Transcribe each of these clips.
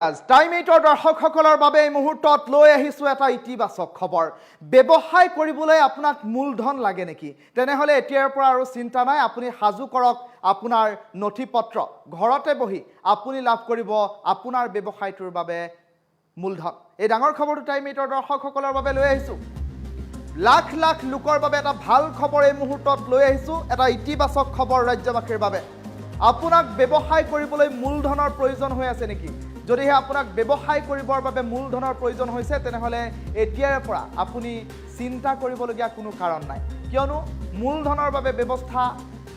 Time 8 দৰ্শকসকলৰ বাবে এই মুহূৰ্তত লৈ আহিছো এটা ইতিবাচক খবৰ। ব্যৱসায় কৰিবলৈ আপোনাক মূলধন লাগে নেকি? তেনেহলে এতিয়াৰ পৰা আৰু চিন্তা নাই, আপুনি সাজু কৰক আপোনাৰ নথিপত্ৰ। ঘৰতে বহি আপুনি লাভ কৰিব আপোনাৰ ব্যৱসায়টোৰ বাবে মূলধন। এই ডাঙৰ খবৰটো টাইম 8 দৰ্শকসকলৰ বাবে লৈ আহিছো। লাখ লাখ লোকৰ বাবে এটা ভাল খবৰ এই মুহূৰ্তত লৈ আহিছো, এটা ইতিবাচক খবৰ ৰাজ্যবাসীৰ বাবে। আপোনাক ব্যৱসায় কৰিবলৈ মূলধনৰ প্ৰয়োজন হৈ আছে নেকি? যদিহে আপোনাক ব্যৱসায় কৰিবৰ বাবে মূলধনৰ প্ৰয়োজন হৈছে তেনেহলে এতিয়াৰ পৰা আপুনি চিন্তা কৰিবলগীয়া কোনো কাৰণ নাই, কিয়নো মূলধনৰ বাবে ব্যৱস্থা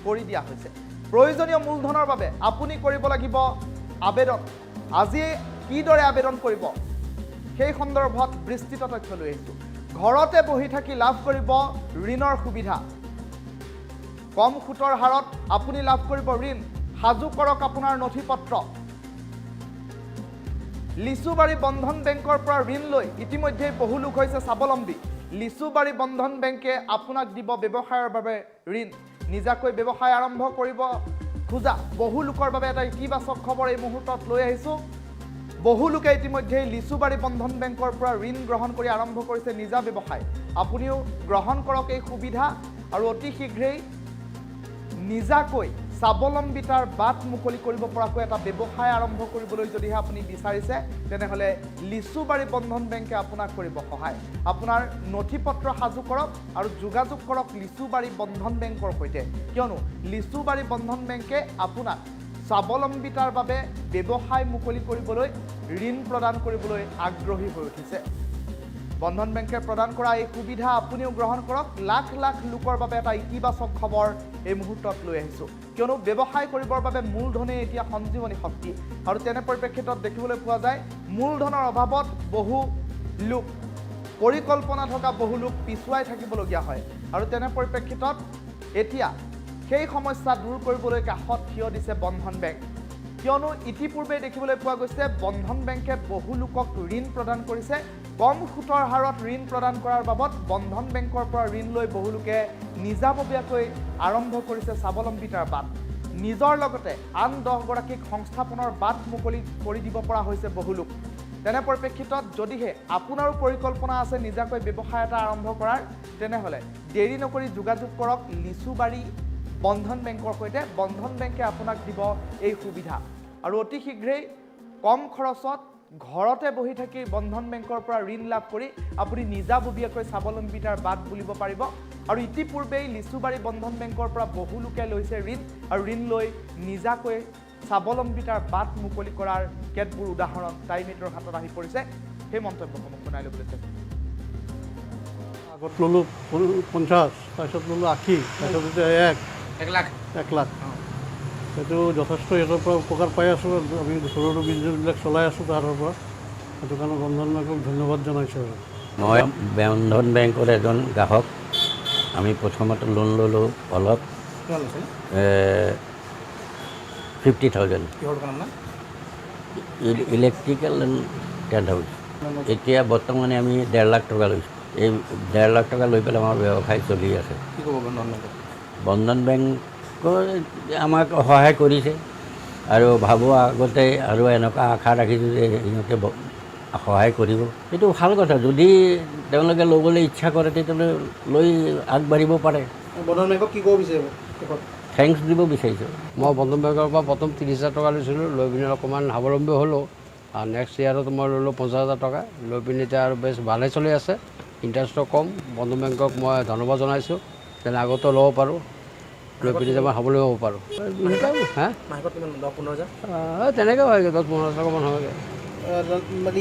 কৰি দিয়া হৈছে। প্ৰয়োজনীয় মূলধনৰ বাবে আপুনি কৰিব লাগিব আবেদন। আজি কিদৰে আবেদন কৰিব সেই সন্দৰ্ভত বিস্তৃত তথ্য লৈ আহিছোঁ। ঘৰতে বহি থাকি লাভ কৰিব ঋণৰ সুবিধা। কম সুতৰ হাৰত আপুনি লাভ কৰিব ঋণ। সাজু কৰক আপোনাৰ নথিপত্ৰ। লিচুবাৰী বন্ধন বেংকৰ পৰা ঋণ লৈ ইতিমধ্যে বহু লোক হৈছে স্বাৱলম্বী। লিচুবাৰী বন্ধন বেংকে আপোনাক দিব ব্যৱসায়ৰ বাবে ঋণ। নিজাকৈ ব্যৱসায় আৰম্ভ কৰিব খোজা বহু লোকৰ বাবে এটা ইতিবাচক খবৰ এই মুহূৰ্তত লৈ আহিছোঁ। বহু লোকে ইতিমধ্যে লিচুবাৰী বন্ধন বেংকৰ পৰা ঋণ গ্ৰহণ কৰি আৰম্ভ কৰিছে নিজা ব্যৱসায়। আপুনিও গ্ৰহণ কৰক এই সুবিধা আৰু অতি শীঘ্ৰেই নিজাকৈ স্বাৱলম্বিতাৰ বাট মুকলি কৰিব পৰাকৈ এটা ব্যৱসায় আৰম্ভ কৰিবলৈ যদিহে আপুনি বিচাৰিছে তেনেহলে লিচুবাৰী বন্ধন বেংকে আপোনাক কৰিব সহায়। আপোনাৰ নথিপত্ৰ সাজু কৰক আৰু যোগাযোগ কৰক লিচুবাৰী বন্ধন বেংকৰ সৈতে, কিয়নো লিচুবাৰী বন্ধন বেংকে আপোনাক স্বাৱলম্বিতাৰ বাবে ব্যৱসায় মুকলি কৰিবলৈ ঋণ প্ৰদান কৰিবলৈ আগ্ৰহী হৈ উঠিছে। বন্ধন বেংকে প্ৰদান কৰা এই সুবিধা আপুনিও গ্ৰহণ কৰক। লাখ লাখ লোকৰ বাবে এটা ইতিবাচক খবৰ এই মুহূৰ্তত লৈ আহিছোঁ, কিয়নো ব্যৱসায় কৰিবৰ বাবে মূলধনে এতিয়া সঞ্জীৱনী শক্তি। আৰু তেনে পৰিপ্ৰেক্ষিতত দেখিবলৈ পোৱা যায় মূলধনৰ অভাৱত বহু লোক, পৰিকল্পনা থকা বহু লোক পিছুৱাই থাকিবলগীয়া হয়। আৰু তেনে পৰিপ্ৰেক্ষিতত এতিয়া সেই সমস্যা দূৰ কৰিবলৈ কাষত থিয় দিছে বন্ধন বেংক, কিয়নো ইতিপূৰ্বে দেখিবলৈ পোৱা গৈছে বন্ধন বেংকে বহু লোকক ঋণ প্ৰদান কৰিছে। কম সুতৰ হাৰত ঋণ প্ৰদান কৰাৰ বাবদ বন্ধন বেংকৰ পৰা ঋণ লৈ বহু লোকে নিজাববীয়াকৈ আৰম্ভ কৰিছে স্বাৱলম্বিতাৰ বাট। নিজৰ লগতে আন 10 গৰাকীক সংস্থাপনৰ বাট মুকলি কৰি দিব পৰা হৈছে বহু লোক। তেনে পৰিপ্ৰেক্ষিতত যদিহে আপোনাৰো পৰিকল্পনা আছে নিজাকৈ ব্যৱসায় এটা আৰম্ভ কৰাৰ, তেনেহ'লে দেৰি নকৰি যোগাযোগ কৰক লিচুবাৰী বন্ধন বেংকৰ সৈতে। বন্ধন বেংকে আপোনাক দিব এই সুবিধা আৰু অতি শীঘ্ৰেই কম খৰচত ঘৰতে বহি থাকি বন্ধন বেংকৰ পৰা ঋণ লাভ কৰি আপুনি নিজাববীয়াকৈ স্বাৱলম্বিতাৰ বাট বুলিব পাৰিব। আৰু ইতিপূৰ্বেই লিচুবাৰী বন্ধন বেংকৰ পৰা বহু লোকে লৈছে ঋণ আৰু ঋণ লৈ নিজাকৈ স্বাৱলম্বিতাৰ বাট মুকলি কৰাৰ কেতবোৰ উদাহৰণ টাইম 8 হাতত আহি পৰিছে। সেই মন্তব্যসমূহ শুনাই ল'বলৈ চেষ্টা কৰিম। আগত ল'লোঁ 50, তাৰপিছত ল'লোঁ 80, তাৰপিছত এতিয়া 1 লাখ। সেইটো যথেষ্ট সিহঁতৰ পৰা উপকাৰ পাই আছোঁ। আমি সৰু সৰু বিজনেছবিলাক চলাই আছোঁ তাহাঁতৰ পৰা। সেইটো কাৰণে বন্ধন বেংকক ধন্যবাদ জনাইছোঁ। আৰু মই বন্ধন বেংকৰ এজন গ্ৰাহক। আমি প্ৰথমতে লোন ল'লোঁ অলপ 50,000 ইলেক্ট্ৰিকেল এণ্ড টেণ্ট হাউচ। এতিয়া বৰ্তমানে আমি 1.5 লাখ টকা লৈছোঁ। এই 1.5 লাখ টকা লৈ পেলাই আমাৰ ব্যৱসায় চলি আছে। বন্ধন বেংক আমাক সহায় কৰিছে আৰু ভাবোঁ আগতে আৰু এনেকুৱা আশা ৰাখিছোঁ যে সিহঁতে সহায় কৰিব। এইটো ভাল কথা। যদি তেওঁলোকে ল'বলৈ ইচ্ছা কৰে তেতিয়াহ'লে লৈ আগবাঢ়িব পাৰে। বন্ধন বেংকক কি ক'ব বিচাৰিব? থেংকছ দিব বিচাৰিছোঁ। মই বন্ধন বেংকৰ পৰা প্ৰথম 30,000 টকা লৈছিলোঁ, লৈ পিনে অকণমান স্বাৱলম্বী হ'লোঁ। আৰু নেক্সট ইয়াৰত মই ল'লোঁ 50,000 টকা, লৈ পিনে এতিয়া আৰু বেছ ভালেই চলি আছে। ইণ্টাৰেষ্টটো কম। বন্ধন বেংকক মই ধন্যবাদ জনাইছোঁ, যেনে আগতো ল'ব পাৰোঁ, লৈ পিনে যে মই স্বাৱলম্বী হ'ব পাৰোঁ। তেনেকৈ হয়গৈ 10-15 টকামান হয়গৈ।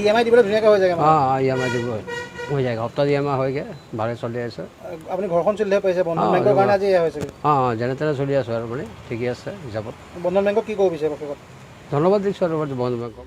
EMI দিবলৈ ধুনীয়াকৈ হৈ যায়। EMI দিব হৈ যায়, সপ্তাহ EMI হয়গৈ, ভালে চলি আছে। আপুনি ঘৰখন চলিহে পাইছে বন্ধন বেংকৰ কাৰণে আজি হৈছে? যেনে তেনে চলি আছোঁ আৰু মানে ঠিকে আছে হিচাপত। বন্ধন বেংকক কি ক'ব বিচাৰিব? ধন্যবাদ দিছোঁ আৰু বন্ধন বেংকক।